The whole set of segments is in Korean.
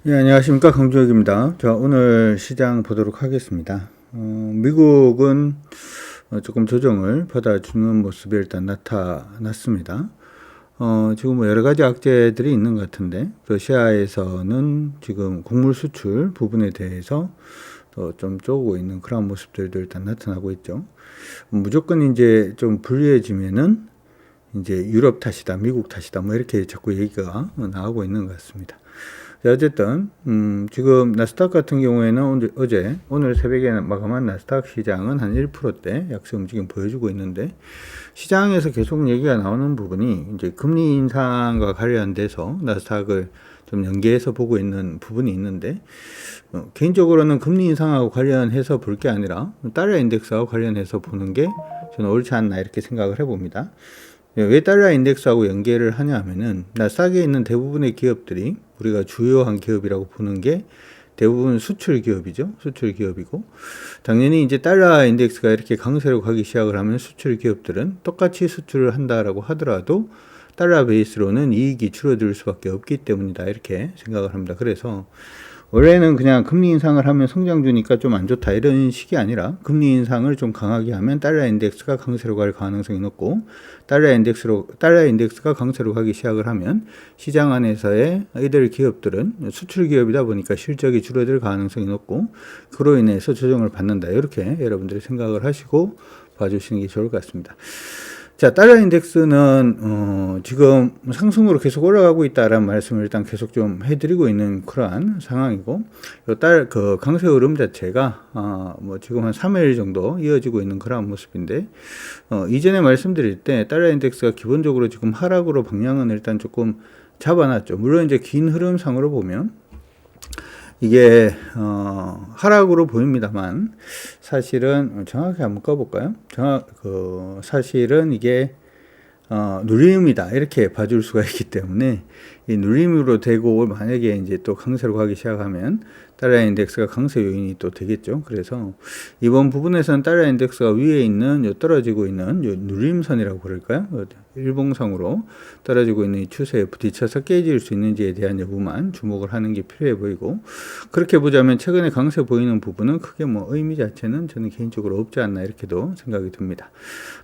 예, 안녕하십니까. 강주혁입니다. 자, 오늘 시장 보도록 하겠습니다. 미국은 조금 조정을 받아주는 모습이 일단 나타났습니다. 지금 뭐 여러 가지 악재들이 있는 것 같은데, 러시아에서는 지금 곡물 수출 부분에 대해서 좀 쪼고 있는 그런 모습들도 일단 나타나고 있죠. 무조건 이제 좀 불리해지면은 이제 유럽 탓이다, 미국 탓이다, 뭐 이렇게 자꾸 얘기가 나오고 있는 것 같습니다. 자, 어쨌든 지금 나스닥 같은 경우에는 오늘 새벽에 마감한 나스닥 시장은 한 1%대 약세 움직임 보여주고 있는데, 시장에서 계속 얘기가 나오는 부분이 이제 금리 인상과 관련돼서 나스닥을 좀 연계해서 보고 있는 부분이 있는데, 개인적으로는 금리 인상하고 관련해서 볼 게 아니라 달러 인덱스하고 관련해서 보는 게 저는 옳지 않나 이렇게 생각을 해봅니다. 왜 달러 인덱스하고 연계를 하냐 하면은, 나스닥에 있는 대부분의 기업들이 우리가 주요한 기업이라고 보는 게 대부분 수출 기업이죠. 수출 기업이고, 당연히 이제 달러 인덱스가 이렇게 강세로 가기 시작을 하면 수출 기업들은 똑같이 수출을 한다라고 하더라도 달러 베이스로는 이익이 줄어들 수밖에 없기 때문이다, 이렇게 생각을 합니다. 그래서 원래는 그냥 금리 인상을 하면 성장주니까 좀 안 좋다 이런 식이 아니라, 금리 인상을 좀 강하게 하면 달러 인덱스가 강세로 갈 가능성이 높고, 달러 인덱스가 강세로 가기 시작을 하면 시장 안에서의 이들 기업들은 수출 기업이다 보니까 실적이 줄어들 가능성이 높고, 그로 인해서 조정을 받는다, 이렇게 여러분들이 생각을 하시고 봐주시는 게 좋을 것 같습니다. 자, 달러 인덱스는 지금 상승으로 계속 올라가고 있다라는 말씀을 일단 계속 좀 해드리고 있는 그러한 상황이고, 그 강세 흐름 자체가 뭐 지금 한 3일 정도 이어지고 있는 그러한 모습인데, 이전에 말씀드릴 때 달러 인덱스가 기본적으로 지금 하락으로 방향은 일단 조금 잡아놨죠. 물론 이제 긴 흐름상으로 보면 이게 하락으로 보입니다만, 사실은 정확히 한번 꺼볼까요? 사실은 이게 누림이다, 이렇게 봐줄 수가 있기 때문에, 이 누림으로 되고 만약에 이제 또 강세로 가기 시작하면 달러 인덱스가 강세 요인이 또 되겠죠. 그래서 이번 부분에서는 달러 인덱스가 위에 있는 떨어지고 있는 누림선이라고 그럴까요? 일봉상으로 떨어지고 있는 이 추세에 부딪혀서 깨질 수 있는지에 대한 여부만 주목을 하는 게 필요해 보이고, 그렇게 보자면 최근에 강세 보이는 부분은 크게 뭐 의미 자체는 저는 개인적으로 없지 않나 이렇게도 생각이 듭니다.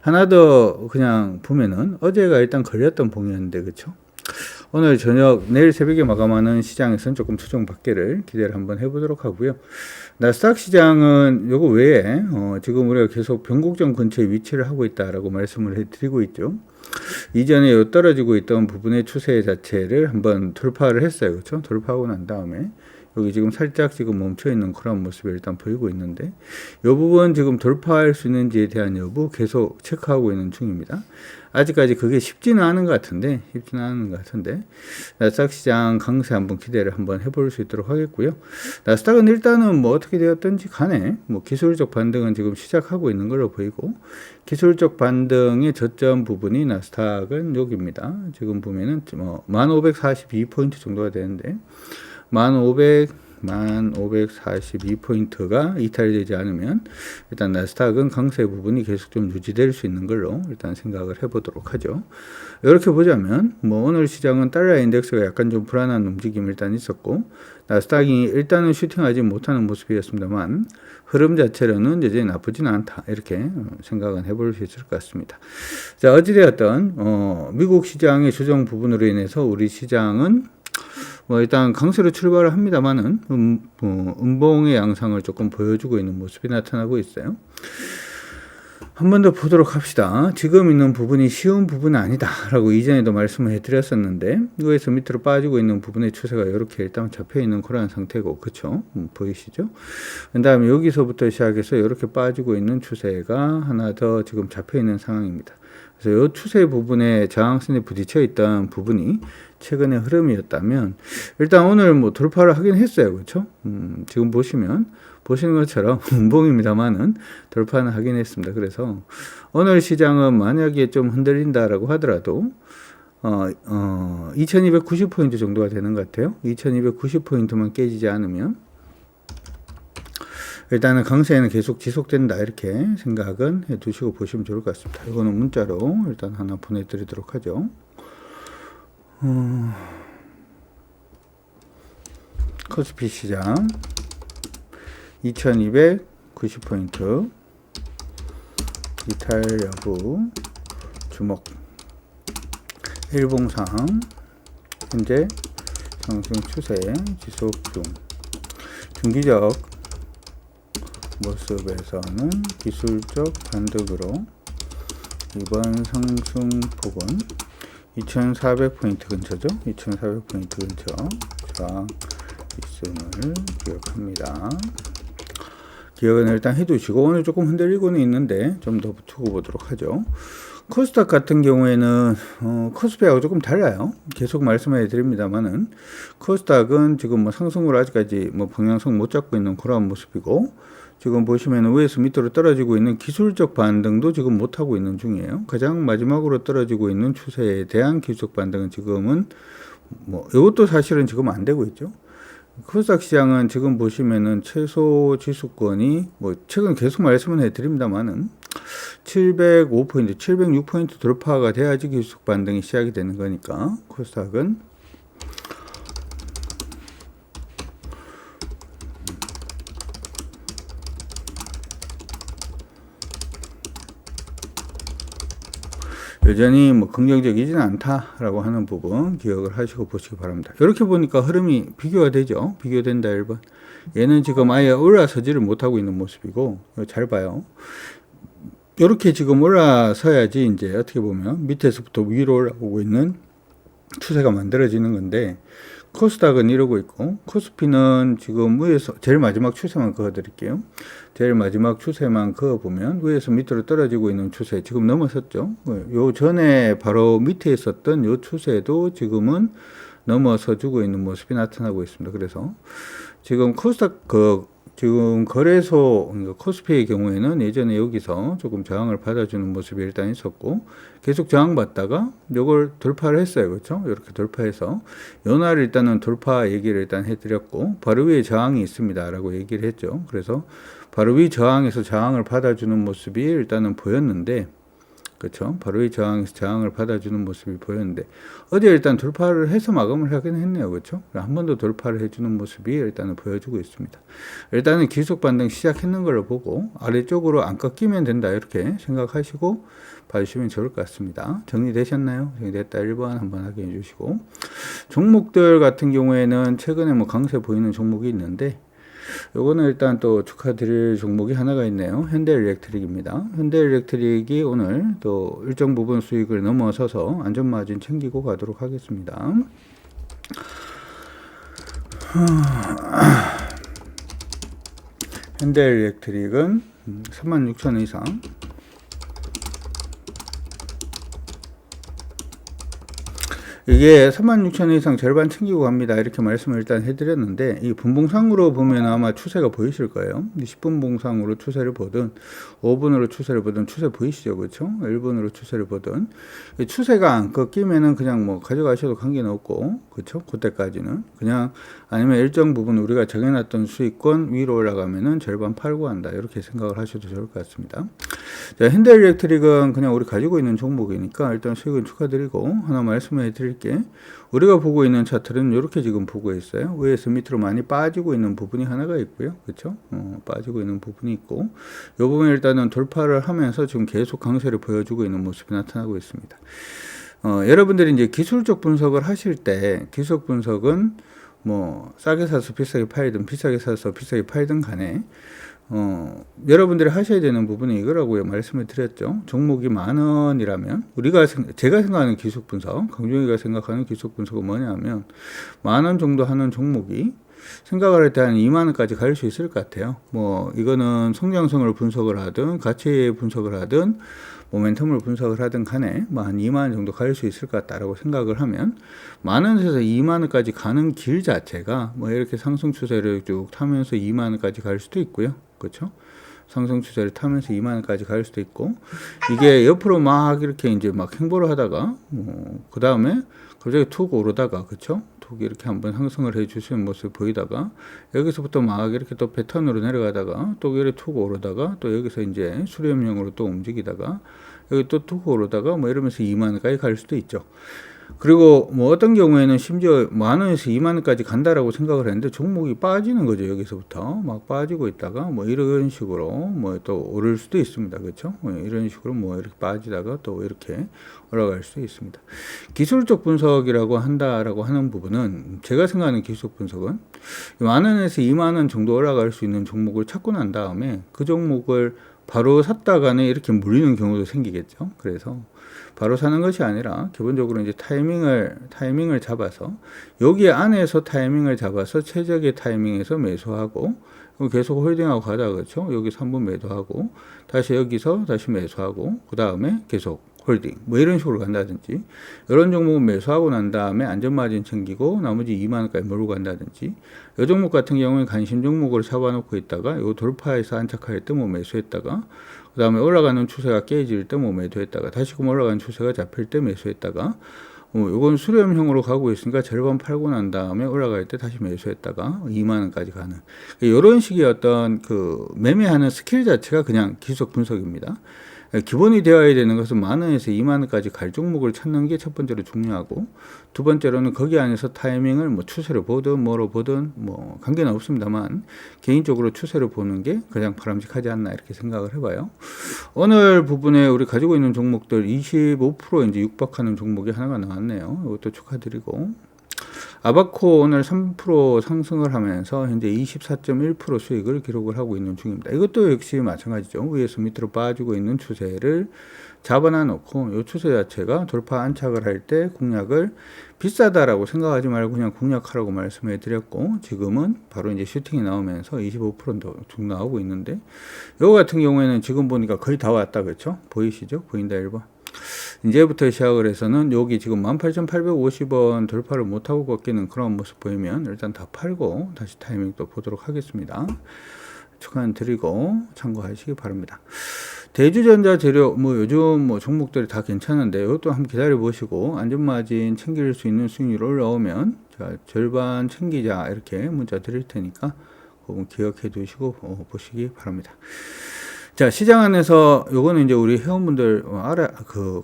하나 더 그냥 보면은, 어제가 일단 걸렸던 봉이었는데, 그렇죠? 오늘 저녁, 내일 새벽에 마감하는 시장에서는 조금 수정 받기를 기대를 한번 해보도록 하고요. 나스닥 시장은 요거 외에 지금 우리가 계속 변곡점 근처에 위치를 하고 있다라고 말씀을 해드리고 있죠. 이전에 떨어지고 있던 부분의 추세 자체를 한번 돌파를 했어요. 그렇죠? 돌파하고 난 다음에 여기 지금 살짝 지금 멈춰 있는 그런 모습이 일단 보이고 있는데, 이 부분 지금 돌파할 수 있는지에 대한 여부 계속 체크하고 있는 중입니다. 아직까지 그게 쉽지는 않은 것 같은데, 나스닥 시장 강세 한번 기대를 한번 해볼 수 있도록 하겠고요. 나스닥은 일단은 뭐 어떻게 되었든지 간에 뭐 기술적 반등은 지금 시작하고 있는 걸로 보이고, 기술적 반등의 저점 부분이 나스닥은 여기입니다. 지금 보면은 뭐 1542포인트 정도가 되는데, 1542포인트가 이탈이 되지 않으면 일단 나스닥은 강세 부분이 계속 좀 유지될 수 있는 걸로 일단 생각을 해보도록 하죠. 이렇게 보자면 뭐 오늘 시장은 달러 인덱스가 약간 좀 불안한 움직임이 일단 있었고, 나스닥이 일단은 슈팅하지 못하는 모습이었습니다만, 흐름 자체로는 여전히 나쁘지는 않다, 이렇게 생각은 해볼 수 있을 것 같습니다. 자, 어찌되었던 미국 시장의 조정 부분으로 인해서 우리 시장은 뭐 일단 강세로 출발을 합니다만은 음봉의 양상을 조금 보여주고 있는 모습이 나타나고 있어요. 한 번 더 보도록 합시다. 지금 있는 부분이 쉬운 부분은 아니다 라고 이전에도 말씀을 해드렸었는데, 이거에서 밑으로 빠지고 있는 부분의 추세가 이렇게 일단 잡혀 있는 그런 상태고, 그쵸? 보이시죠? 그 다음에 여기서부터 시작해서 이렇게 빠지고 있는 추세가 하나 더 지금 잡혀 있는 상황입니다. 그래서 이 추세 부분에 저항선에 부딪혀 있던 부분이 최근의 흐름이었다면, 일단 오늘 뭐 돌파를 하긴 했어요. 그렇죠? 지금 보시는 것처럼 음봉입니다만은 돌파는 하긴 했습니다. 그래서 오늘 시장은 만약에 좀 흔들린다라고 하더라도 2290포인트 정도가 되는 것 같아요. 2290포인트만 깨지지 않으면 일단은 강세는 계속 지속된다, 이렇게 생각은 해 두시고 보시면 좋을 것 같습니다. 이거는 문자로 일단 하나 보내드리도록 하죠. 코스피 시장 2290포인트 이탈 여부 주목 일봉상 현재 상승 추세 지속 중 중기적 모습에서는 기술적 반등으로 이번 상승폭은 2400포인트 근처죠. 2400포인트 근처 저항 있음을 기억합니다. 기억은 일단 해두시고 오늘 조금 흔들리고는 있는데 좀 더 두고 보도록 하죠. 코스닥 같은 경우에는 코스피하고 조금 달라요. 계속 말씀해 드립니다만은 코스닥은 지금 뭐 상승으로 아직까지 뭐 방향성 못 잡고 있는 그런 모습이고 지금 보시면 위에서 밑으로 떨어지고 있는 기술적 반등도 지금 못 하고 있는 중이에요. 가장 마지막으로 떨어지고 있는 추세에 대한 기술적 반등은 지금은 뭐 이것도 사실은 지금 안 되고 있죠. 코스닥 시장은 지금 보시면은 최소 지수권이 뭐 최근 계속 말씀을 해드립니다만은 705포인트, 706포인트 돌파가 돼야지 기술적 반등이 시작이 되는 거니까 코스닥은 여전히 뭐 긍정적이지는 않다라고 하는 부분 기억을 하시고 보시기 바랍니다. 이렇게 보니까 흐름이 비교가 되죠. 비교된다 1번. 얘는 지금 아예 올라서지를 못하고 있는 모습이고 잘 봐요. 이렇게 지금 올라서야지 이제 어떻게 보면 밑에서부터 위로 올라오고 있는 추세가 만들어지는 건데 코스닥은 이러고 있고 코스피는 지금 위에서 제일 마지막 추세만 그어 드릴게요. 제일 마지막 추세만 그어 보면 위에서 밑으로 떨어지고 있는 추세 지금 넘어섰죠. 요 전에 바로 밑에 있었던 요 추세도 지금은 넘어서 주고 있는 모습이 나타나고 있습니다. 그래서 지금 코스닥 지금 거래소 코스피의 경우에는 예전에 여기서 조금 저항을 받아주는 모습이 일단 있었고 계속 저항받다가 이걸 돌파를 했어요. 그렇죠? 이렇게 돌파해서 요날 일단은 돌파 얘기를 일단 해드렸고 바로 위에 저항이 있습니다 라고 얘기를 했죠. 그래서 바로 위 저항에서 저항을 받아주는 모습이 일단은 보였는데 그렇죠? 바로 이 저항에서 저항을 받아주는 모습이 보였는데 어제 일단 돌파를 해서 마감을 하긴 했네요. 그렇죠? 한 번 더 돌파를 해주는 모습이 일단은 보여주고 있습니다. 일단은 기속 반등 시작했는 걸로 보고 아래쪽으로 안 꺾이면 된다 이렇게 생각하시고 봐주시면 좋을 것 같습니다. 정리되셨나요? 정리됐다 1번 한번 확인해 주시고 종목들 같은 경우에는 최근에 뭐 강세 보이는 종목이 있는데 요거는 일단 또 축하드릴 종목이 하나가 있네요. 현대일렉트릭입니다. 현대일렉트릭이 오늘 또 일정 부분 수익을 넘어서서 안전마진 챙기고 가도록 하겠습니다. 현대일렉트릭은 36,000원 이상 이게 36,000원 이상 절반 챙기고 갑니다. 이렇게 말씀을 일단 해드렸는데 이 분봉상으로 보면 아마 추세가 보이실 거예요. 10분 봉상으로 추세를 보든 5분으로 추세를 보든 추세 보이시죠? 그렇죠? 1분으로 추세를 보든 추세가 안 꺾이면은 그냥 뭐 가져가셔도 관계는 없고 그렇죠? 그때까지는 그냥 아니면 일정 부분 우리가 정해놨던 수익권 위로 올라가면은 절반 팔고 한다. 이렇게 생각을 하셔도 좋을 것 같습니다. 자, 현대일렉트릭은 그냥 우리 가지고 있는 종목이니까 일단 수익은 축하드리고 하나 말씀해 드릴게요. 우리가 보고 있는 차트는 이렇게 지금 보고 있어요. 위에서 밑으로 많이 빠지고 있는 부분이 하나가 있고요. 그렇죠? 빠지고 있는 부분이 있고 이 부분 일단은 돌파를 하면서 지금 계속 강세를 보여주고 있는 모습이 나타나고 있습니다. 여러분들이 이제 기술적 분석을 하실 때 기술적 분석은 뭐 싸게 사서 비싸게 팔든 비싸게 사서 비싸게 팔든 간에 여러분들이 하셔야 되는 부분이 이거라고 말씀을 드렸죠. 종목이 10,000원이라면 제가 생각하는 기술 분석, 강종희가 생각하는 기술 분석은 뭐냐면 10,000원 정도 하는 종목이 생각을 할 때 한 20,000원까지 갈 수 있을 것 같아요. 뭐 이거는 성장성을 분석을 하든 가치 분석을 하든 모멘텀을 분석을 하든 간에 뭐 한 20,000원 정도 갈 수 있을 것 같다라고 생각을 하면 10,000원에서 20,000원까지 가는 길 자체가 뭐 이렇게 상승 추세를 쭉 타면서 20,000원까지 갈 수도 있고요. 그렇죠? 상승 추세를 타면서 20,000원까지 갈 수도 있고 이게 옆으로 막 이렇게 이제 막 행보를 하다가 그 다음에 갑자기 툭 오르다가 그렇죠? 툭 이렇게 한번 상승을 해 주시는 모습을 보이다가 여기서부터 막 이렇게 또 패턴으로 내려가다가 또 이렇게 툭 오르다가 또 여기서 이제 수렴형으로 또 움직이다가 여기 또 툭 오르다가 뭐 이러면서 20,000원까지 갈 수도 있죠. 그리고 뭐 어떤 경우에는 심지어 10,000원에서 20,000원까지 간다라고 생각을 했는데 종목이 빠지는 거죠. 여기서부터 막 빠지고 있다가 뭐 이런 식으로 뭐 또 오를 수도 있습니다. 그렇죠? 이런 식으로 뭐 이렇게 빠지다가 또 이렇게 올라갈 수도 있습니다. 기술적 분석이라고 한다라고 하는 부분은 제가 생각하는 기술적 분석은 10,000원에서 20,000원 정도 올라갈 수 있는 종목을 찾고 난 다음에 그 종목을 바로 샀다가는 이렇게 물리는 경우도 생기겠죠. 그래서 바로 사는 것이 아니라 기본적으로 이제 타이밍을 잡아서 여기 안에서 타이밍을 잡아서 최적의 타이밍에서 매수하고 계속 홀딩하고 가다가 그렇죠. 여기서 한번 매도하고 다시 여기서 다시 매수하고 그 다음에 계속 홀딩 뭐 이런 식으로 간다든지 이런 종목은 매수하고 난 다음에 안전마진 챙기고 나머지 20,000원까지 몰고 간다든지 이 종목 같은 경우에 관심 종목으로 잡아놓고 있다가 요 돌파해서 안착할 때 뭐 매수했다가 그 다음에 올라가는 추세가 깨질 때 뭐 매도했다가 다시금 올라가는 추세가 잡힐 때 매수했다가 요건 수렴형으로 가고 있으니까 절반 팔고 난 다음에 올라갈 때 다시 매수했다가 20,000원까지 가는 이런 식의 어떤 그 매매하는 스킬 자체가 그냥 기술적 분석입니다. 기본이 되어야 되는 것은 10,000원에서 20,000원까지 갈 종목을 찾는 게 첫 번째로 중요하고 두 번째로는 거기 안에서 타이밍을 뭐 추세를 보든 뭐로 보든 뭐 관계는 없습니다만 개인적으로 추세를 보는 게 가장 바람직하지 않나 이렇게 생각을 해봐요. 오늘 부분에 우리 가지고 있는 종목들 25% 이제 육박하는 종목이 하나가 나왔네요. 이것도 축하드리고 아바코 오늘 3% 상승을 하면서 현재 24.1% 수익을 기록을 하고 있는 중입니다. 이것도 역시 마찬가지죠. 위에서 밑으로 빠지고 있는 추세를 잡아놔 놓고 이 추세 자체가 돌파 안착을 할 때 공략을 비싸다라고 생각하지 말고 그냥 공략하라고 말씀해 드렸고 지금은 바로 이제 슈팅이 나오면서 25%도 쭉 나오고 있는데 이거 같은 경우에는 지금 보니까 거의 다 왔다 그렇죠? 보이시죠? 보인다 1번. 이제부터 시작을 해서는 여기 지금 18,850원 돌파를 못하고 꺾이는 그런 모습 보이면 일단 다 팔고 다시 타이밍 또 보도록 하겠습니다. 축하드리고 참고하시기 바랍니다. 대주전자 재료 뭐 요즘 뭐 종목들이 다 괜찮은데 이것도 한번 기다려 보시고 안전마진 챙길 수 있는 수익률 올라오면 자, 절반 챙기자 이렇게 문자 드릴 테니까 그거 기억해 두시고 보시기 바랍니다. 자, 시장 안에서 요거는 이제 우리 회원분들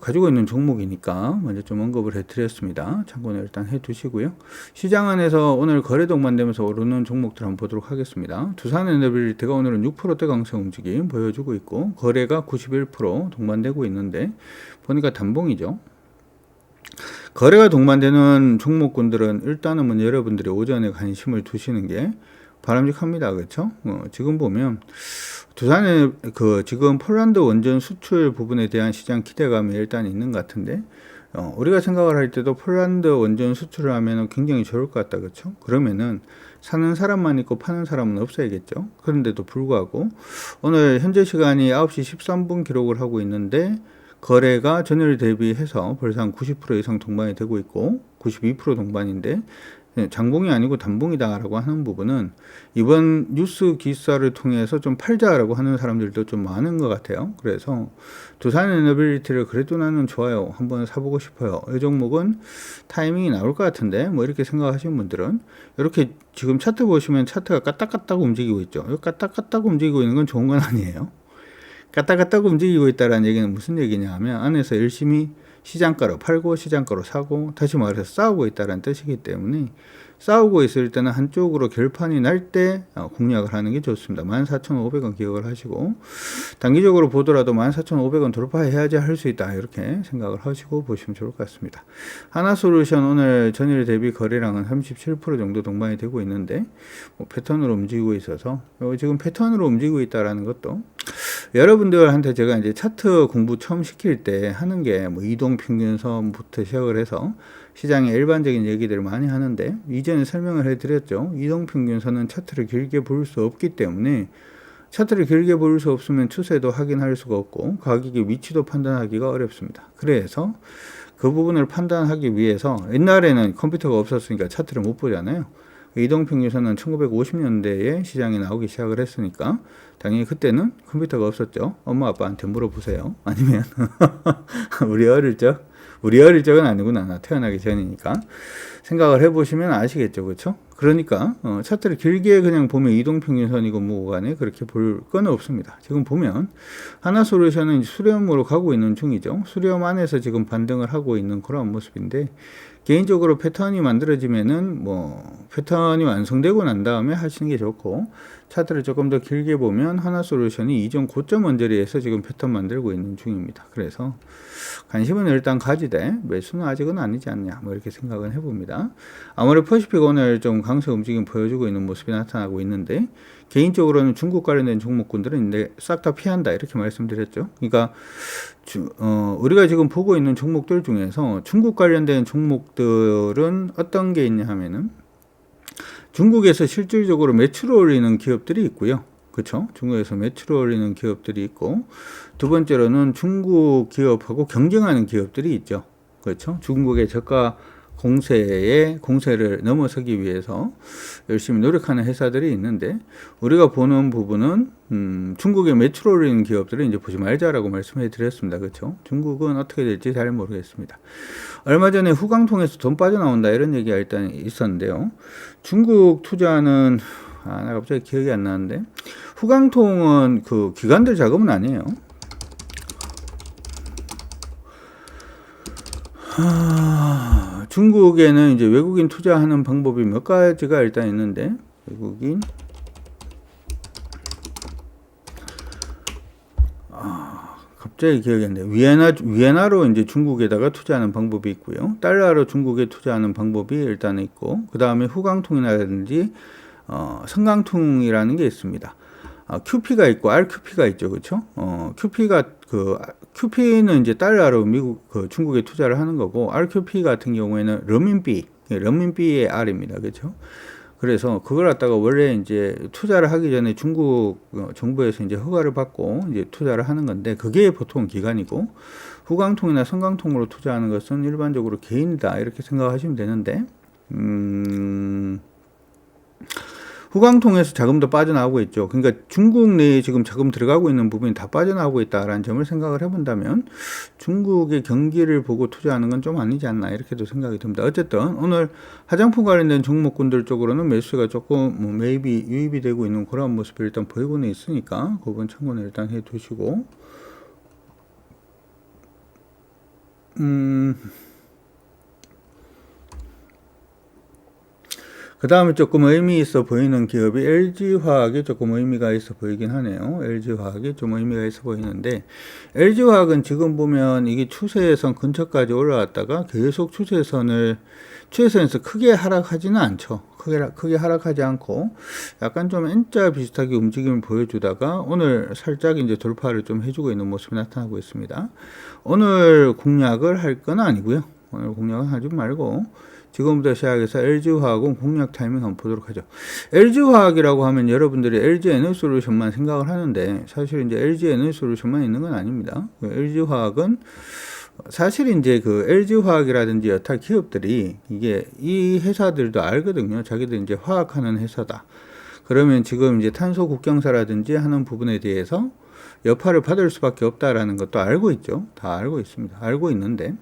가지고 있는 종목이니까 먼저 좀 언급을 해 드렸습니다. 참고는 일단 해 두시고요. 시장 안에서 오늘 거래 동반되면서 오르는 종목들 한번 보도록 하겠습니다. 두산에너빌리티가 오늘은 6%대 강세 움직임 보여주고 있고 거래가 91% 동반되고 있는데 보니까 단봉이죠. 거래가 동반되는 종목군들은 일단은 뭐 여러분들이 오전에 관심을 두시는 게 바람직합니다. 그렇죠? 지금 보면 두산에 지금 폴란드 원전 수출 부분에 대한 시장 기대감이 일단 있는 것 같은데 우리가 생각을 할 때도 폴란드 원전 수출을 하면 굉장히 좋을 것 같다. 그렇죠? 그러면은 사는 사람만 있고 파는 사람은 없어야겠죠. 그런데도 불구하고 오늘 현재 시간이 9시 13분 기록을 하고 있는데 거래가 전일 대비해서 벌써 한 90% 이상 동반이 되고 있고 92% 동반인데 장봉이 아니고 단봉이다라고 하는 부분은 이번 뉴스 기사를 통해서 좀 팔자라고 하는 사람들도 좀 많은 것 같아요. 그래서 두산에너빌리티를 그래도 나는 좋아요. 한번 사보고 싶어요. 이 종목은 타이밍이 나올 것 같은데 뭐 이렇게 생각하시는 분들은 이렇게 지금 차트 보시면 차트가 까딱까딱 움직이고 있죠. 까딱까딱 움직이고 있는 건 좋은 건 아니에요. 까딱까딱 움직이고 있다는 얘기는 무슨 얘기냐 하면 안에서 열심히 시장가로 팔고 시장가로 사고 다시 말해서 싸우고 있다는 뜻이기 때문에 싸우고 있을 때는 한쪽으로 결판이 날 때 공략을 하는 게 좋습니다. 14,500원 기억을 하시고 단기적으로 보더라도 14,500원 돌파해야지 할 수 있다 이렇게 생각을 하시고 보시면 좋을 것 같습니다. 하나솔루션 오늘 전일 대비 거래량은 37% 정도 동반이 되고 있는데 뭐 패턴으로 움직이고 있어서 지금 패턴으로 움직이고 있다는 것도 여러분들한테 제가 이제 차트 공부 처음 시킬 때 하는 게 뭐 이동평균선부터 시작을 해서 시장의 일반적인 얘기들을 많이 하는데 이전에 설명을 해드렸죠. 이동평균선은 차트를 길게 볼 수 없기 때문에 차트를 길게 볼 수 없으면 추세도 확인할 수가 없고 가격의 위치도 판단하기가 어렵습니다. 그래서 그 부분을 판단하기 위해서 옛날에는 컴퓨터가 없었으니까 차트를 못 보잖아요. 이동평균선은 1950년대에 시장에 나오기 시작을 했으니까 당연히 그때는 컴퓨터가 없었죠. 엄마 아빠한테 물어보세요. 아니면 우리 어릴 적은 아니구나. 나 태어나기 전이니까 생각을 해보시면 아시겠죠. 그렇죠? 그러니까 차트를 길게 그냥 보면 이동평균선이고 뭐고 간에 그렇게 볼 건 없습니다. 지금 보면 하나솔루션은 수렴으로 가고 있는 중이죠. 수렴 안에서 지금 반등을 하고 있는 그런 모습인데, 개인적으로 패턴이 만들어지면은 패턴이 완성되고 난 다음에 하시는 게 좋고, 차트를 조금 더 길게 보면 하나솔루션이 이전 고점 언저리에서 지금 패턴 만들고 있는 중입니다. 그래서 관심은 일단 가지되 매수는 아직은 아니지 않냐, 이렇게 생각은 해봅니다. 아무래도 퍼시픽 오늘 좀 강세 움직임 보여주고 있는 모습이 나타나고 있는데, 개인적으로는 중국 관련된 종목군들은 이제 싹 다 피한다, 이렇게 말씀드렸죠. 그러니까 우리가 지금 보고 있는 종목들 중에서 중국 관련된 종목들은 어떤 게 있냐 하면은, 중국에서 실질적으로 매출을 올리는 기업들이 있고요. 그렇죠? 중국에서 매출을 올리는 기업들이 있고, 두 번째로는 중국 기업하고 경쟁하는 기업들이 있죠. 그렇죠? 중국의 저가 공세를 넘어서기 위해서 열심히 노력하는 회사들이 있는데, 우리가 보는 부분은 중국의 매출 올리는 기업들은 이제 보지 말자라고 말씀해 드렸습니다. 그렇죠? 중국은 어떻게 될지 잘 모르겠습니다. 얼마 전에 후광통에서 돈 빠져나온다, 이런 얘기가 일단 있었는데요. 중국 투자는 나 갑자기 기억이 안 나는데, 후광통은 그 기관들 자금은 아니에요. 중국에는 이제 외국인 투자하는 방법이 몇 가지가 일단 있는데, 외국인 갑자기 기억이 안 나요. 위에나로 이제 중국에다가 투자하는 방법이 있고요. 달러로 중국에 투자하는 방법이 일단 있고, 그 다음에 후광통이라든지 성강통이라는 게 있습니다. QP가 있고 RQP가 있죠, 그렇죠? QP는 이제 달러로 중국에 투자를 하는 거고, RQP 같은 경우에는 renminbi의 R입니다, 그렇죠? 그래서 그걸 갖다가 원래 이제 투자를 하기 전에 중국 정부에서 이제 허가를 받고 이제 투자를 하는 건데, 그게 보통 기관이고, 후광통이나 성강통으로 투자하는 것은 일반적으로 개인이다, 이렇게 생각하시면 되는데, 후광통에서 자금도 빠져나오고 있죠. 그러니까 중국 내에 지금 자금 들어가고 있는 부분이 다 빠져나오고 있다라는 점을 생각을 해본다면, 중국의 경기를 보고 투자하는 건 좀 아니지 않나, 이렇게도 생각이 듭니다. 어쨌든 오늘 화장품 관련된 종목군들 쪽으로는 매수가 조금 매입이 유입이 되고 있는 그런 모습이 일단 보이고는 있으니까, 그 부분 참고는 일단 해 두시고, 그 다음에 조금 의미 있어 보이는 기업이 LG화학이 조금 의미가 있어 보이긴 하네요. LG화학이 좀 의미가 있어 보이는데, LG화학은 지금 보면 이게 추세선 근처까지 올라왔다가 계속 추세선에서 크게 하락하지는 않죠. 크게 하락하지 않고 약간 좀 N자 비슷하게 움직임을 보여주다가 오늘 살짝 이제 돌파를 좀 해주고 있는 모습이 나타나고 있습니다. 오늘 공략을 할 건 아니고요. 오늘 공략은 하지 말고 지금부터 시작해서 LG화학은 공략 타이밍 한번 보도록 하죠. LG화학이라고 하면 여러분들이 LG에너지솔루션만 생각을 하는데, 사실 이제 LG에너지솔루션만 있는 건 아닙니다. LG화학은 사실 이제 그 LG화학이라든지 여타 기업들이 이 회사들도 알거든요. 자기들 이제 화학하는 회사다. 그러면 지금 이제 탄소 국경사라든지 하는 부분에 대해서 여파를 받을 수밖에 없다라는 것도 알고 있죠. 다 알고 있습니다. 알고 있는데,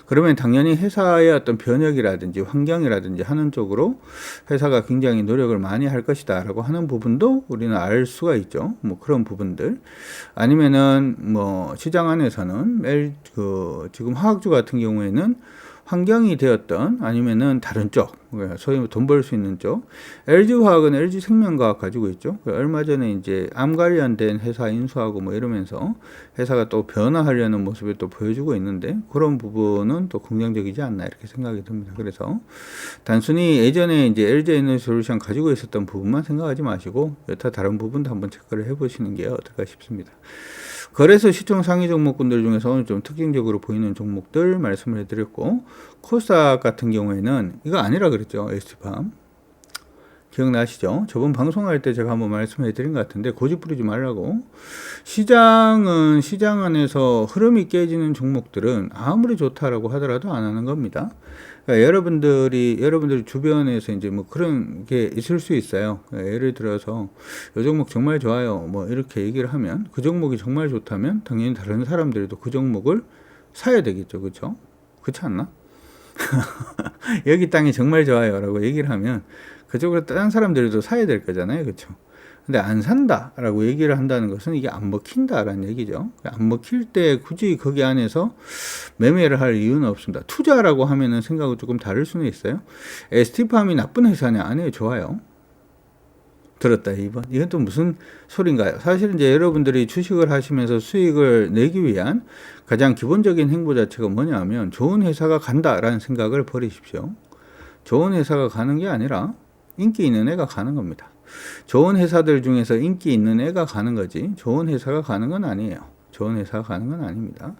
그러면 당연히 회사의 어떤 변혁이라든지 환경이라든지 하는 쪽으로 회사가 굉장히 노력을 많이 할 것이다 라고 하는 부분도 우리는 알 수가 있죠. 그런 부분들. 아니면은 시장 안에서는 지금 화학주 같은 경우에는 환경이 되었던, 아니면은 다른 쪽, 소위 돈 벌 수 있는 쪽, LG화학은 LG생명과학 가지고 있죠. 얼마 전에 이제 암 관련된 회사 인수하고 이러면서 회사가 또 변화하려는 모습을 또 보여주고 있는데, 그런 부분은 또 긍정적이지 않나, 이렇게 생각이 듭니다. 그래서 단순히 예전에 이제 LG에너지솔루션 가지고 있었던 부분만 생각하지 마시고 여타 다른 부분도 한번 체크를 해보시는 게 어떨까 싶습니다. 거래소 시총 상위 종목군들 중에서 오늘 좀 특징적으로 보이는 종목들 말씀을 해드렸고, 코스닥 같은 경우에는 이거 아니라 그랬죠. ST팜 기억나시죠? 저번 방송할 때 제가 한번 말씀해 드린 것 같은데, 고집 부리지 말라고. 시장은 시장 안에서 흐름이 깨지는 종목들은 아무리 좋다라고 하더라도 안 하는 겁니다. 그러니까 여러분들이 주변에서 이제 그런 게 있을 수 있어요. 예를 들어서 이 종목 정말 좋아요, 이렇게 얘기를 하면, 그 종목이 정말 좋다면 당연히 다른 사람들도 그 종목을 사야 되겠죠. 그렇죠? 그렇지 않나? 여기 땅이 정말 좋아요 라고 얘기를 하면 그쪽으로 다른 사람들도 사야 될 거잖아요. 그렇죠? 근데 안 산다라고 얘기를 한다는 것은 이게 안 먹힌다라는 얘기죠. 안 먹힐 때 굳이 거기 안에서 매매를 할 이유는 없습니다. 투자라고 하면은 생각은 조금 다를 수는 있어요. ST팜이 나쁜 회사냐? 아니에요. 좋아요. 들었다 2번. 이건 또 무슨 소린가요? 사실 이제 여러분들이 주식을 하시면서 수익을 내기 위한 가장 기본적인 행보 자체가 뭐냐면 좋은 회사가 간다라는 생각을 버리십시오. 좋은 회사가 가는 게 아니라 인기 있는 애가 가는 겁니다. 좋은 회사들 중에서 인기 있는 애가 가는 거지 좋은 회사가 가는 건 아니에요. 좋은 회사가 가는 건 아닙니다.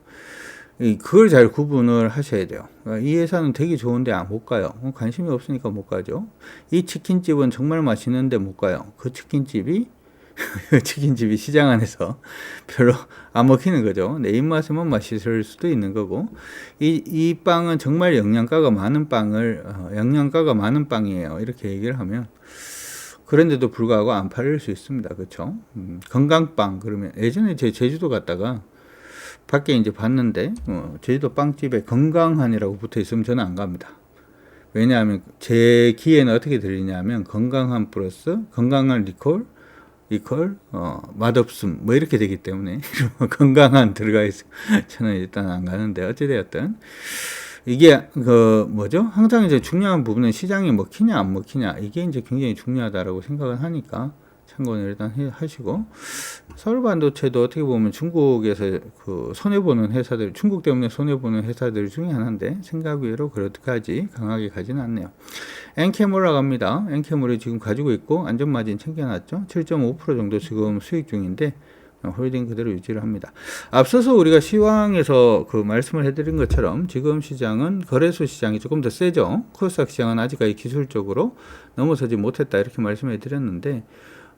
그걸 잘 구분을 하셔야 돼요. 이 회사는 되게 좋은데 못 가요. 관심이 없으니까 못 가죠. 이 치킨집은 정말 맛있는데 못 가요. 그 치킨집이 치킨집이 시장 안에서 별로 안 먹히는 거죠. 내 입맛에만 맛있을 수도 있는 거고, 이 빵은 정말 영양가가 많은 빵이에요. 이렇게 얘기를 하면, 그런데도 불구하고 안 팔릴 수 있습니다. 그렇죠? 건강빵 그러면 예전에 제 제주도 갔다가 밖에 이제 봤는데 제주도 빵집에 건강한이라고 붙어 있으면 저는 안 갑니다. 왜냐하면 제 귀에는 어떻게 들리냐면 건강한 플러스 건강한 리콜 맛없음 뭐 이렇게 되기 때문에 건강한 들어가 있어 저는 일단 안 가는데 어찌되었든 이게 항상 이제 중요한 부분은 시장이 먹히냐 안 먹히냐 이게 이제 굉장히 중요하다라고 생각을 하니까 참고는 일단 하시고, 서울반도체도 어떻게 보면 중국에서 손해보는 회사들, 중국 때문에 손해보는 회사들 중에 하나인데 생각 외로 그렇게까지 강하게 가지는 않네요. 엔캠 올라갑니다. 엔캠을 지금 가지고 있고 안전마진 챙겨놨죠. 7.5% 정도 지금 수익 중인데 홀딩 그대로 유지를 합니다. 앞서서 우리가 시황에서 말씀을 해드린 것처럼 지금 시장은 거래소 시장이 조금 더 세죠. 코스닥 시장은 아직까지 기술적으로 넘어서지 못했다 이렇게 말씀해 드렸는데,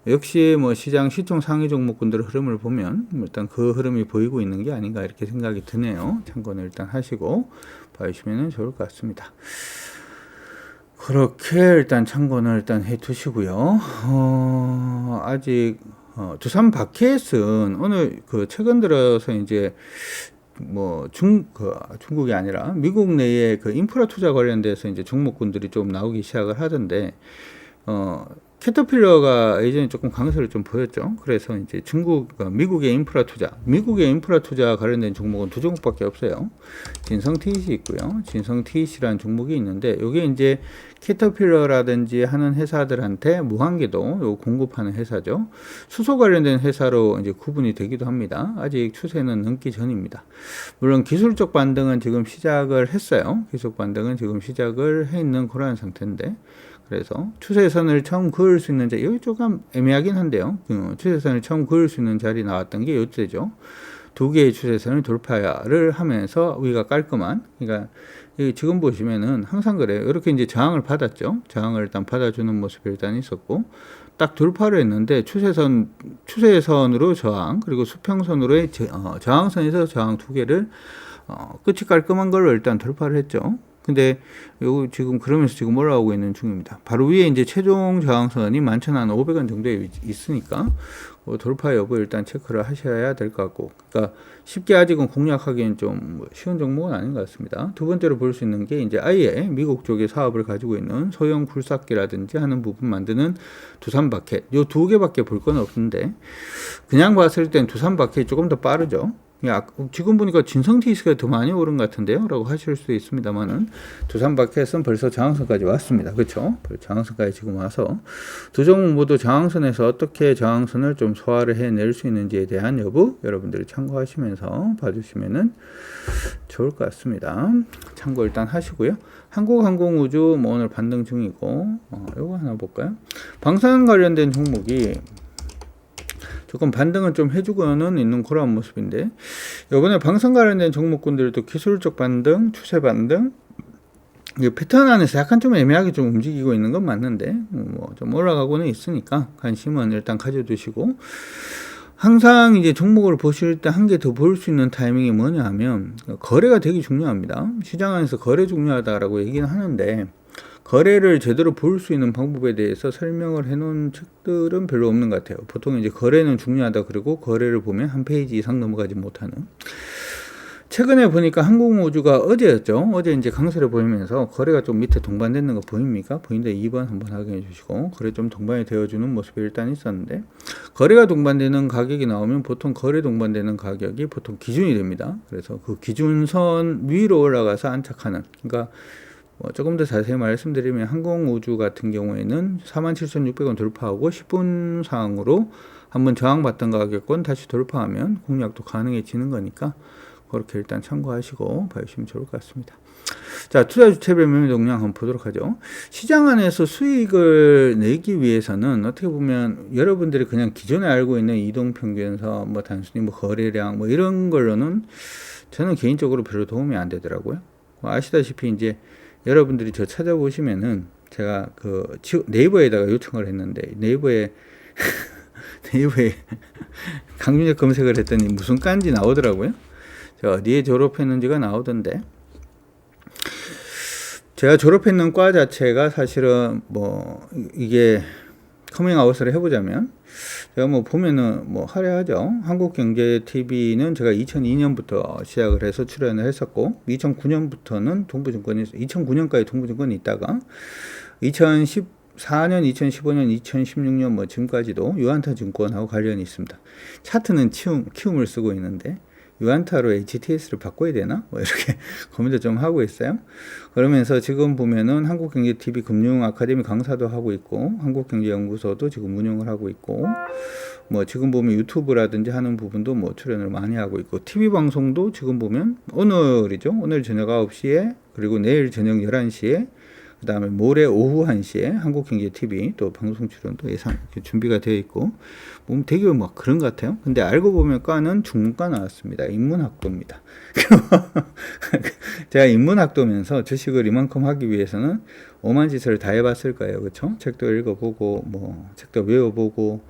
역시 시장 시총 상위 종목군들의 흐름을 보면 일단 그 흐름이 보이고 있는 게 아닌가 이렇게 생각이 드네요. 참고는 일단 하시고 봐주시면 좋을 것 같습니다. 그렇게 일단 참고는 일단 해 두시고요. 아직 두산 바켓은 오늘 최근 들어서 이제 중국이 아니라 미국 내에 인프라 투자 관련돼서 이제 종목군들이 좀 나오기 시작을 하던데, 캐터필러가 예전에 조금 강세를 좀 보였죠. 그래서 이제 미국의 인프라 투자 관련된 종목은 두 종목밖에 없어요. 진성 TEC 있고요. 진성 TEC라는 종목이 있는데, 이게 이제 캐터필러라든지 하는 회사들한테 무한궤도 공급하는 회사죠. 수소 관련된 회사로 이제 구분이 되기도 합니다. 아직 추세는 넘기 전입니다. 물론 기술적 반등은 지금 시작을 했어요. 기술적 반등은 지금 시작을 해 있는 그런 상태인데, 그래서 추세선을 처음 그을 수 있는 자리, 여기 조금 애매하긴 한데요. 추세선을 처음 그을 수 있는 자리 나왔던 게 이때죠. 두 개의 추세선을 돌파를 하면서 위가 깔끔한, 그러니까 지금 보시면은 항상 그래요. 이렇게 이제 저항을 받았죠. 저항을 일단 받아주는 모습이 일단 있었고, 딱 돌파를 했는데 추세선으로 저항, 그리고 수평선으로의 저항선에서 저항 두 개를 끝이 깔끔한 걸로 일단 돌파를 했죠. 근데 요 지금 그러면서 지금 올라오고 있는 중입니다. 바로 위에 이제 최종 저항선이 11,500원 정도에 있으니까 돌파 여부 일단 체크를 하셔야 될 것 같고, 그러니까 쉽게 아직은 공략하기엔 좀 쉬운 종목은 아닌 것 같습니다. 두 번째로 볼 수 있는 게 이제 아예 미국 쪽의 사업을 가지고 있는 소형 굴삭기라든지 하는 부분 만드는 두산 바켓, 요 두 개밖에 볼 건 없는데, 그냥 봤을 땐 두산 바켓이 조금 더 빠르죠. 지금 보니까 진성 TEC가 더 많이 오른 것 같은데요? 라고 하실 수도 있습니다만은, 두산 바켓은 벌써 저항선까지 왔습니다. 그렇죠? 저항선까지 지금 와서 두 종목 모두 저항선에서 어떻게 저항선을 좀 소화를 해낼 수 있는지에 대한 여부 여러분들이 참고하시면서 봐주시면 좋을 것 같습니다. 참고 일단 하시고요. 한국항공우주 오늘 반등 중이고, 이거 하나 볼까요? 방산 관련된 종목이 조금 반등을 좀 해주고는 있는 그런 모습인데, 이번에 방산 관련된 종목군들도 기술적 반등, 추세 반등, 이 패턴 안에서 약간 좀 애매하게 좀 움직이고 있는 건 맞는데, 좀 올라가고는 있으니까 관심은 일단 가져두시고, 항상 이제 종목을 보실 때 한 개 더 볼 수 있는 타이밍이 뭐냐 하면, 거래가 되게 중요합니다. 시장 안에서 거래 중요하다라고 얘기는 하는데, 거래를 제대로 볼 수 있는 방법에 대해서 설명을 해놓은 책들은 별로 없는 것 같아요. 보통 이제 거래는 중요하다, 그리고 거래를 보면 한 페이지 이상 넘어가지 못하는. 최근에 보니까 항공우주가 어제였죠. 어제 이제 강세를 보이면서 거래가 좀 밑에 동반되는 거 보입니까? 보이는데 2번 한번 확인해 주시고, 거래 좀 동반이 되어주는 모습이 일단 있었는데, 거래가 동반되는 가격이 나오면 보통 거래 동반되는 가격이 보통 기준이 됩니다. 그래서 그 기준선 위로 올라가서 안착하는, 그러니까 뭐 조금 더 자세히 말씀드리면 항공우주 같은 경우에는 47,600원 돌파하고 10분 상으로 한번 저항받던 가격권 다시 돌파하면 공략도 가능해지는 거니까 그렇게 일단 참고하시고 봐주시면 좋을 것 같습니다. 자, 투자 주체별 매매 동향 한번 보도록 하죠. 시장 안에서 수익을 내기 위해서는 어떻게 보면 여러분들이 그냥 기존에 알고 있는 이동평균선, 뭐 단순히 뭐 거래량 뭐 이런 걸로는 저는 개인적으로 별로 도움이 안 되더라고요. 아시다시피 이제 여러분들이 저 찾아보시면은 제가 그 네이버에다가 요청을 했는데 네이버에 강준혁 검색을 했더니 무슨 깐지 나오더라고요. 제가 어디에 졸업했는지가 나오던데, 제가 졸업했는 과 자체가 사실은 뭐 이게 커밍아웃을 해보자면 제가 뭐 보면은 뭐 화려하죠. 한국경제TV는 제가 2002년부터 시작을 해서 출연을 했었고 2009년부터는 동부증권이 2009년까지 동부증권이 있다가 2014년, 2015년, 2016년 뭐 지금까지도 유한타증권하고 관련이 있습니다. 차트는 키움을 쓰고 있는데 유한타로 HTS를 바꿔야 되나? 뭐 이렇게 고민도 좀 하고 있어요. 그러면서 지금 보면은 한국경제TV 금융아카데미 강사도 하고 있고, 한국경제연구소도 지금 운영을 하고 있고, 뭐 지금 보면 유튜브라든지 하는 부분도 뭐 출연을 많이 하고 있고, TV 방송도 지금 보면 오늘이죠. 오늘 저녁 9시에, 그리고 내일 저녁 11시에, 그 다음에 모레 오후 1시에 한국경제TV 또 방송 출연도 예상 준비가 되어 있고, 뭐 되게 막 그런 것 같아요. 근데 알고 보면 과는 중문과 나왔습니다. 인문학도입니다. 제가 인문학도면서 주식을 이만큼 하기 위해서는 오만 짓을 다 해봤을 거예요. 그렇죠? 책도 읽어보고 뭐 책도 외워보고,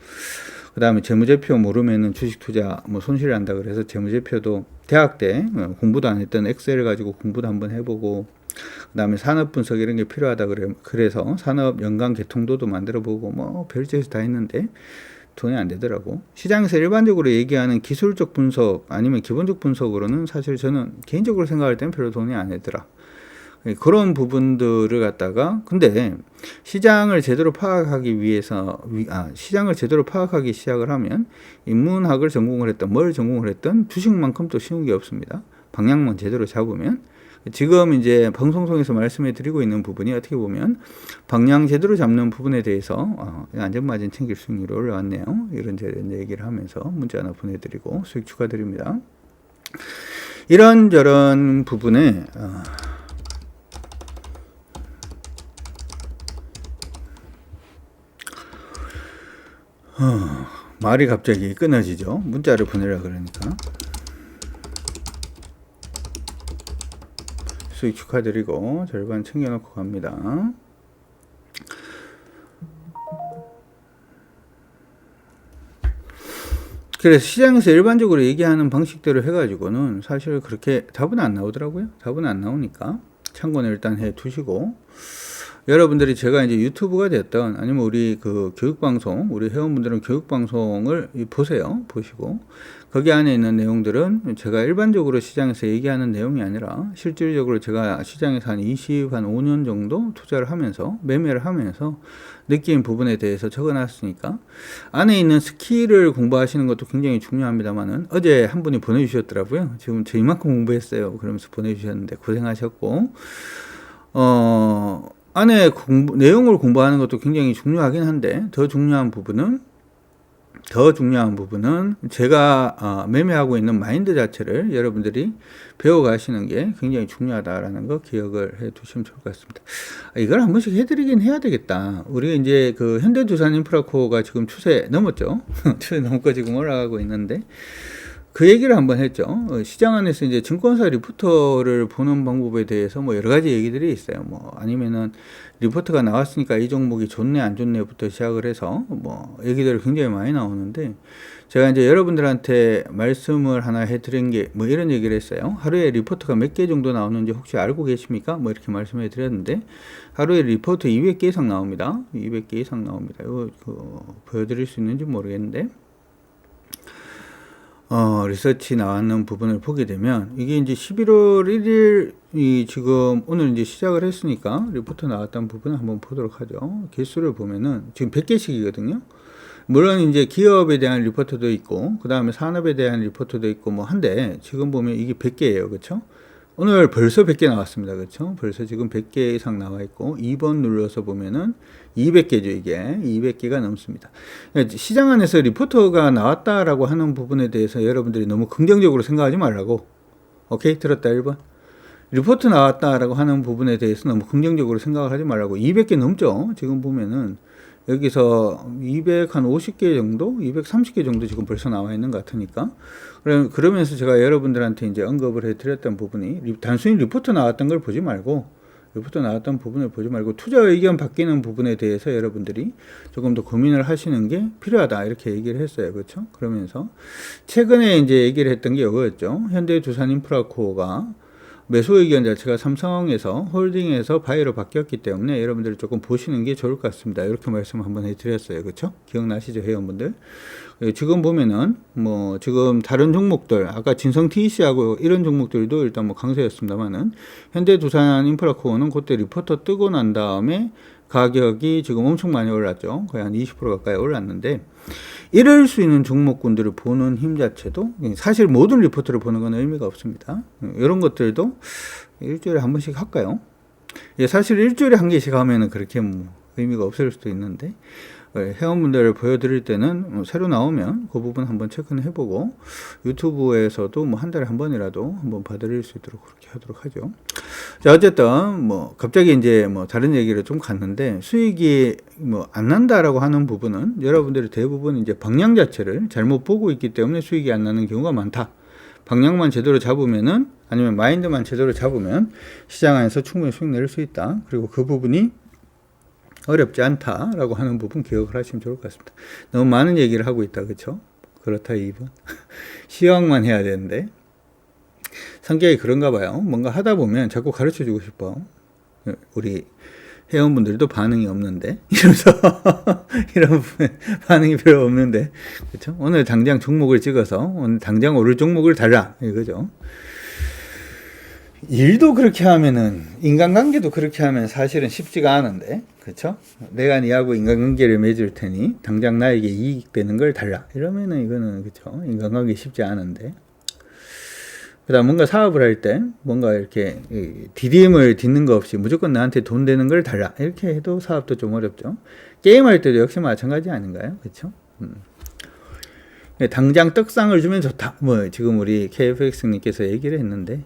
그 다음에 재무제표 모르면은 주식 투자 뭐 손실을 한다 그래서 재무제표도 대학 때 공부도 안 했던 엑셀 가지고 공부도 한번 해보고, 그 다음에 산업 분석 이런 게 필요하다 그래서 산업 연관 개통도도 만들어보고 뭐 별짓을 다 했는데 돈이 안 되더라고. 시장에서 일반적으로 얘기하는 기술적 분석 아니면 기본적 분석으로는 사실 저는 개인적으로 생각할 때는 별로 돈이 안 되더라. 그런 부분들을 갖다가, 근데 시장을 제대로 파악하기 위해서 시장을 제대로 파악하기 시작을 하면 인문학을 전공을 했던 뭘 전공을 했던 주식만큼 또 쉬운 게 없습니다. 방향만 제대로 잡으면. 지금 이제 방송 통해서 말씀해 드리고 있는 부분이 어떻게 보면 방향 제대로 잡는 부분에 대해서 안전마진 챙길 수익률이 올라왔네요. 이런저런 얘기를 하면서 문자 하나 보내드리고 수익 축하드립니다. 이런저런 부분에 말이 갑자기 끊어지죠. 문자를 보내려고 그러니까. 수익 축하드리고 절반 챙겨놓고 갑니다. 그래서 시장에서 일반적으로 얘기하는 방식대로 해가지고는 사실 그렇게 답은 안 나오더라고요. 답은 안 나오니까 참고는 일단 해 두시고, 여러분들이 제가 이제 유튜브가 됐던 아니면 우리 그 교육방송, 우리 회원분들은 교육방송을 보세요. 보시고 거기 안에 있는 내용들은 제가 일반적으로 시장에서 얘기하는 내용이 아니라 실질적으로 제가 시장에서 한 5년 정도 투자를 하면서 매매를 하면서 느낀 부분에 대해서 적어놨으니까, 안에 있는 스킬을 공부하시는 것도 굉장히 중요합니다만은 어제 한 분이 보내주셨더라고요. 지금 저 이만큼 공부했어요. 그러면서 보내주셨는데 고생하셨고, 안에 내용을 공부하는 것도 굉장히 중요하긴 한데 더 중요한 부분은 제가 매매하고 있는 마인드 자체를 여러분들이 배워가시는 게 굉장히 중요하다라는 거 기억을 해 두시면 좋을 것 같습니다. 이걸 한 번씩 해드리긴 해야 되겠다. 우리가 이제 그 현대두산인프라코어가 지금 추세 넘었죠. 추세 넘고 지금 올라가고 있는데 그 얘기를 한번 했죠. 시장 안에서 이제 증권사 리포터를 보는 방법에 대해서 뭐 여러 가지 얘기들이 있어요. 뭐 아니면은 리포트가 나왔으니까 이 종목이 좋네 안 좋네부터 시작을 해서 뭐 얘기들이 굉장히 많이 나오는데, 제가 이제 여러분들한테 말씀을 하나 해드린 게 뭐 이런 얘기를 했어요. 하루에 리포트가 몇 개 정도 나오는지 혹시 알고 계십니까? 뭐 이렇게 말씀해 드렸는데, 하루에 리포트 200개 이상 나옵니다. 200개 이상 나옵니다. 이거 보여드릴 수 있는지 모르겠는데, 리서치 나왔는 부분을 보게 되면 이게 이제 11월 1일이 지금 오늘 이제 시작을 했으니까 리포트 나왔던 부분을 한번 보도록 하죠. 개수를 보면은 지금 100개씩이거든요. 물론 이제 기업에 대한 리포트도 있고 그 다음에 산업에 대한 리포트도 있고 뭐 한데 지금 보면 이게 100개예요. 그렇죠? 오늘 벌써 100개 나왔습니다. 그렇죠? 벌써 지금 100개 이상 나와 있고 2번 눌러서 보면은 200개죠. 이게 200개가 넘습니다. 시장 안에서 리포트가 나왔다라고 하는 부분에 대해서 여러분들이 너무 긍정적으로 생각하지 말라고. 오케이? 들었다 1번. 리포트 나왔다라고 하는 부분에 대해서 너무 긍정적으로 생각을 하지 말라고. 200개 넘죠. 지금 보면은 여기서 250개 정도, 230개 정도 지금 벌써 나와 있는 것 같으니까. 그러면서 제가 여러분들한테 이제 언급을 해드렸던 부분이 단순히 리포트 나왔던 걸 보지 말고, 리포트 나왔던 부분을 보지 말고 투자 의견 바뀌는 부분에 대해서 여러분들이 조금 더 고민을 하시는 게 필요하다 이렇게 얘기를 했어요. 그렇죠? 그러면서 최근에 이제 얘기를 했던 게 이거였죠. 현대두산인프라코어가 매수 의견 자체가 삼성에서 홀딩에서 바이오로 바뀌었기 때문에 여러분들이 조금 보시는 게 좋을 것 같습니다. 이렇게 말씀 한번 해드렸어요. 그렇죠? 기억나시죠, 회원분들? 지금 보면은 뭐 지금 다른 종목들 아까 진성 TEC하고 이런 종목들도 일단 뭐 강세였습니다만은 현대두산인프라코어는 그때 리포터 뜨고 난 다음에 가격이 지금 엄청 많이 올랐죠. 거의 한 20% 가까이 올랐는데 이럴 수 있는 종목군들을 보는 힘 자체도 사실 모든 리포트를 보는 건 의미가 없습니다. 이런 것들도 일주일에 한 번씩 할까요? 사실 일주일에 한 개씩 하면은 그렇게 뭐 의미가 없을 수도 있는데 회원분들을 보여드릴 때는 새로 나오면 그 부분 한번 체크는 해보고 유튜브에서도 뭐 한 달에 한 번이라도 한번 봐드릴 수 있도록 그렇게 하도록 하죠. 자, 어쨌든 뭐 갑자기 이제 뭐 다른 얘기를 좀 갔는데 수익이 뭐 안 난다라고 하는 부분은 여러분들이 대부분 이제 방향 자체를 잘못 보고 있기 때문에 수익이 안 나는 경우가 많다. 방향만 제대로 잡으면은 아니면 마인드만 제대로 잡으면 시장 안에서 충분히 수익 낼 수 있다. 그리고 그 부분이 어렵지 않다라고 하는 부분 기억을 하시면 좋을 것 같습니다. 너무 많은 얘기를 하고 있다. 그렇죠? 그렇다 2번. 시황만 해야 되는데 성격이 그런가 봐요. 뭔가 하다 보면 자꾸 가르쳐주고 싶어. 우리 회원분들도 반응이 없는데 이러면서 이런 부분 반응이 별로 없는데 그렇죠? 오늘 당장 종목을 찍어서 오늘 당장 오를 종목을 달라 이거죠. 일도 그렇게 하면은 인간관계도 그렇게 하면 사실은 쉽지가 않은데 그렇죠? 내가 니하고 인간관계를 맺을 테니 당장 나에게 이익되는 걸 달라 이러면은 이거는 그렇죠? 인간관계 쉽지 않은데 그다음 뭔가 사업을 할 때 뭔가 이렇게 디딤을 딛는 거 없이 무조건 나한테 돈 되는 걸 달라 이렇게 해도 사업도 좀 어렵죠. 게임할 때도 역시 마찬가지 아닌가요? 그렇죠? 당장 떡상을 주면 좋다. 뭐 지금 우리 KFX님께서 얘기를 했는데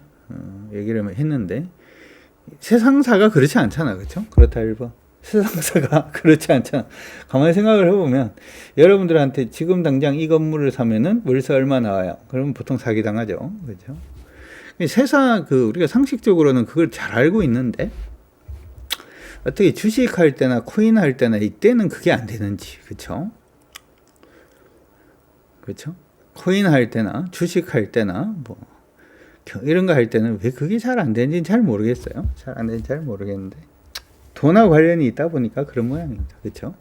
세상사가 그렇지 않잖아. 그렇죠? 그렇다 1번. 세상사가 그렇지 않잖아. 가만히 생각을 해보면 여러분들한테 지금 당장 이 건물을 사면은 월세 얼마 나와요? 그러면 보통 사기당하죠. 그렇죠? 세상 우리가 상식적으로는 그걸 잘 알고 있는데 어떻게 주식할 때나 코인 할 때나 이때는 그게 안 되는지. 그렇죠? 그렇죠? 코인 할 때나 주식 할 때나 뭐 이런 거 할 때는 왜 그게 잘 안 되는지는 잘 모르겠어요. 잘 안 되는지 잘 모르겠는데 돈하고 관련이 있다 보니까 그런 모양입니다. 그렇죠?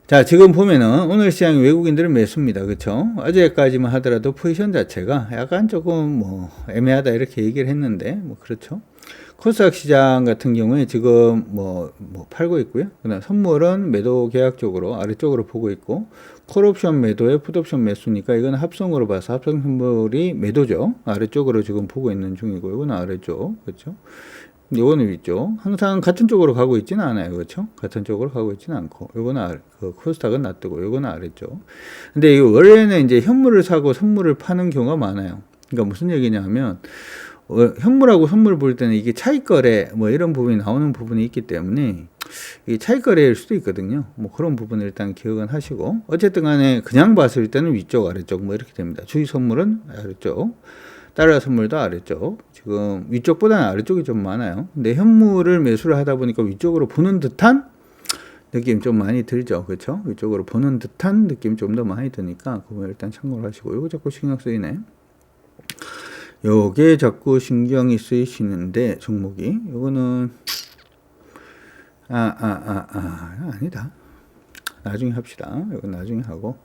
자, 지금 보면은 오늘 시장이 외국인들은 매수입니다. 그렇죠? 어제까지만 하더라도 포지션 자체가 약간 조금 뭐 애매하다 이렇게 얘기를 했는데 뭐 그렇죠? 코스닥 시장 같은 경우에 지금 뭐 팔고 있고요. 그다음 선물은 매도 계약 쪽으로 아래쪽으로 보고 있고 콜옵션 매도에 풋옵션 매수니까 이건 합성으로 봐서 합성 선물이 매도죠. 아래쪽으로 지금 보고 있는 중이고 이건 아래쪽. 그렇죠? 요거는 위쪽. 항상 같은 쪽으로 가고 있지는 않아요. 그렇죠? 같은 쪽으로 가고 있지는 않고. 요거는 코스닥은 놔두고 요거는 아래쪽. 근데 이 원래는 이제 현물을 사고 선물을 파는 경우가 많아요. 그러니까 무슨 얘기냐면 현물하고 선물 볼 때는 이게 차익거래 뭐 이런 부분이 나오는 부분이 있기 때문에 이게 차익거래일 수도 있거든요. 뭐 그런 부분을 일단 기억은 하시고 어쨌든 간에 그냥 봤을 때는 위쪽 아래쪽 뭐 이렇게 됩니다. 주식 선물은 아래쪽, 달러 선물도 아래쪽. 지금 위쪽보다는 아래쪽이 좀 많아요. 근데 현물을 매수를 하다 보니까 위쪽으로 보는 듯한 느낌 좀 많이 들죠. 그렇죠? 위쪽으로 보는 듯한 느낌 좀 더 많이 드니까 그거 일단 참고를 하시고 이거 자꾸 신경 쓰이네. 요게 자꾸 신경이 쓰이시는데 종목이 요거는 아니다. 나중에 합시다. 이건 나중에 하고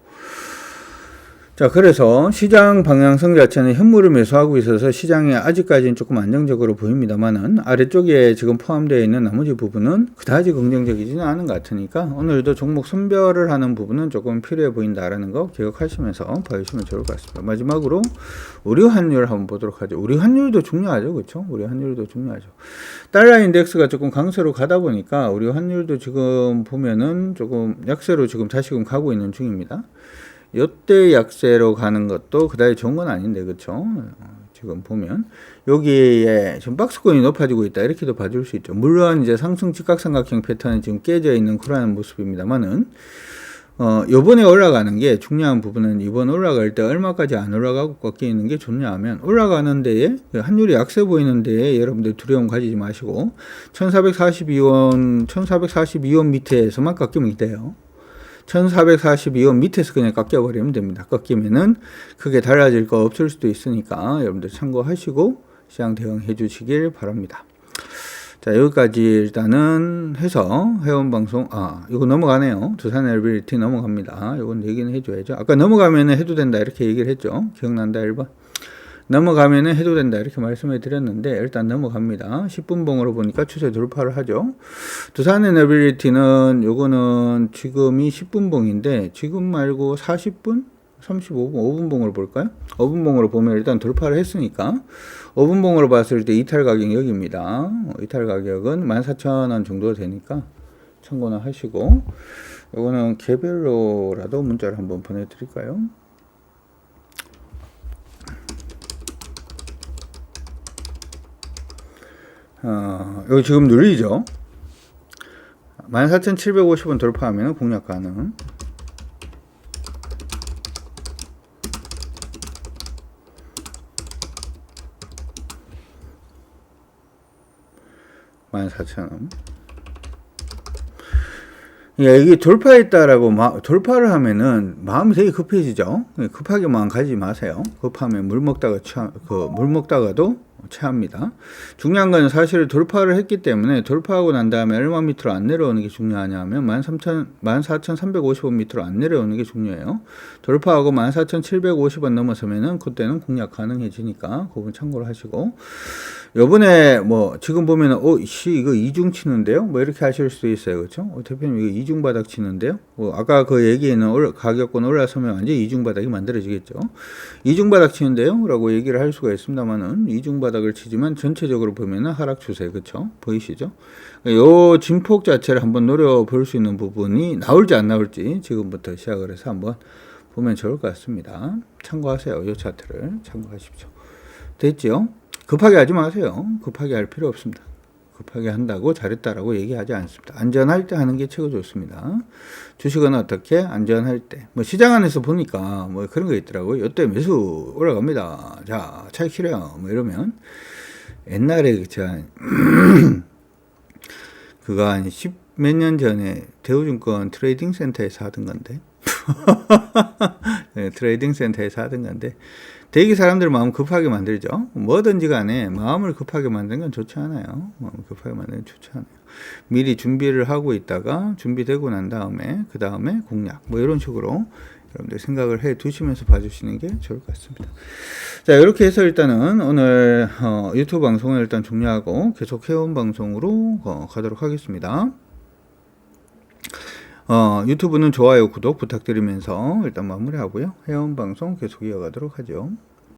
자, 그래서 시장 방향성 자체는 현물을 매수하고 있어서 시장이 아직까지는 조금 안정적으로 보입니다만은 아래쪽에 지금 포함되어 있는 나머지 부분은 그다지 긍정적이지는 않은 것 같으니까 오늘도 종목 선별을 하는 부분은 조금 필요해 보인다라는 거 기억하시면서 봐주시면 좋을 것 같습니다. 마지막으로 우리 환율 한번 보도록 하죠. 우리 환율도 중요하죠. 그렇죠? 우리 환율도 중요하죠. 달러 인덱스가 조금 강세로 가다 보니까 우리 환율도 지금 보면은 조금 약세로 지금 다시금 가고 있는 중입니다. 요때 약세로 가는 것도 그다지 좋은 건 아닌데, 그쵸? 지금 보면 여기에 지금 박스권이 높아지고 있다 이렇게도 봐줄 수 있죠. 물론 이제 상승 직각삼각형 패턴이 지금 깨져 있는 그러한 모습입니다만은 요번에 올라가는 게 중요한 부분은 이번 올라갈 때 얼마까지 안 올라가고 꺾여 있는 게 좋냐 하면 올라가는 데에 환율이 약세 보이는 데에 여러분들 두려움 가지지 마시고 1442원 밑에서만 꺾이면 돼요. 1442원 밑에서 그냥 깎여버리면 됩니다. 꺾이면은 크게 달라질 거 없을 수도 있으니까 여러분들 참고하시고 시장 대응해 주시길 바랍니다. 자, 여기까지 일단은 해서 회원방송, 이거 넘어가네요. 두산 엘리비티 넘어갑니다. 이건 얘기는 해줘야죠. 아까 넘어가면은 해도 된다 이렇게 얘기를 했죠. 기억난다 1번. 넘어가면은 해도 된다 이렇게 말씀을 드렸는데 일단 넘어갑니다. 10분봉으로 보니까 추세 돌파를 하죠. 두산 에너빌리티는 요거는 지금이 10분봉인데 지금 말고 40분? 35분? 5분봉으로 볼까요? 5분봉으로 보면 일단 돌파를 했으니까 5분봉으로 봤을 때 이탈 가격 여기입니다. 이탈 가격은 14,000원 정도 되니까 참고는 하시고 요거는 개별로라도 문자를 한번 보내드릴까요? 여기 지금 눌리죠? 14,750원 돌파하면 공략 가능. (14,000원) 이게 돌파했다라고 돌파를 하면은 마음이 되게 급해지죠. 급하게만 가지 마세요. 급하면 물 먹다가도 체합니다. 중요한 건 사실 돌파를 했기 때문에 돌파하고 난 다음에 얼마 밑으로 안 내려오는 게 중요하냐면 14,350원 밑으로 안 내려오는 게 중요해요. 돌파하고 14,750원 넘어서면은 그때는 공략 가능해지니까 그거 참고를 하시고 요번에 지금 보면은 이거 이중 치는데요? 이렇게 하실 수도 있어요. 그렇죠? 대표님 이거 이중 바닥 치는데요? 아까 그 얘기는 가격권 올라서면 완전 이중 바닥이 만들어지겠죠. 이중 바닥 치는데요? 라고 얘기를 할 수가 있습니다만은 이중 바닥을 치지만 전체적으로 보면은 하락 추세. 그렇죠? 보이시죠? 요 진폭 자체를 한번 노려볼 수 있는 부분이 나올지 안 나올지 지금부터 시작을 해서 한번 보면 좋을 것 같습니다. 참고하세요. 요 차트를 참고하십시오. 됐죠? 급하게 하지 마세요. 급하게 할 필요 없습니다. 급하게 한다고 잘했다라고 얘기하지 않습니다. 안전할 때 하는 게 최고 좋습니다. 주식은 어떻게? 안전할 때. 시장 안에서 보니까 그런 거 있더라고요. 이때 매수 올라갑니다. 자, 차익 실해요. 이러면 옛날에 제가 그거 한 10몇 년 전에 대우증권 트레이딩 센터에서 하던 건데 네, 트레이딩 센터에서 하던 건데 되게 사람들 마음 급하게 만들죠. 뭐든지 간에 마음을 급하게 만드는 건 좋지 않아요. 마음을 급하게 만드는 건 좋지 않아요. 미리 준비를 하고 있다가 준비되고 난 다음에 그 다음에 공략 이런 식으로 여러분들 생각을 해 두시면서 봐주시는 게 좋을 것 같습니다. 자, 이렇게 해서 일단은 오늘 유튜브 방송을 일단 종료하고 계속 회원 방송으로 가도록 하겠습니다. 유튜브는 좋아요, 구독 부탁드리면서 일단 마무리하고요. 회원 방송 계속 이어가도록 하죠.